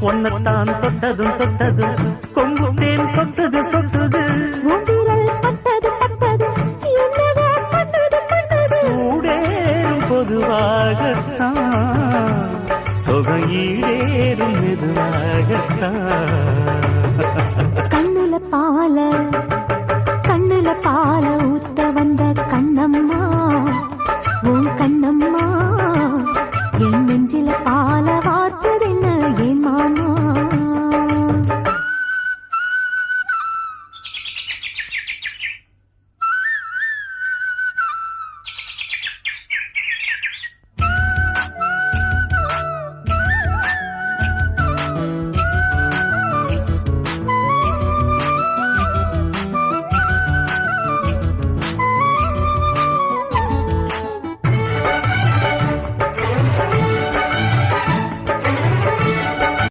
ஒன்னத்தான் தொட்டதும் தொட்டதும் கொங்கு தேன் சொட்டுது சொட்டுது சூடேறும் பொதுவாகத்தான் சொகையீடேறும் மெதுவாகத்தான் கண்ணுல பால ஊத்த வந்த கண்ணம்மா உன் கண்ணம்மா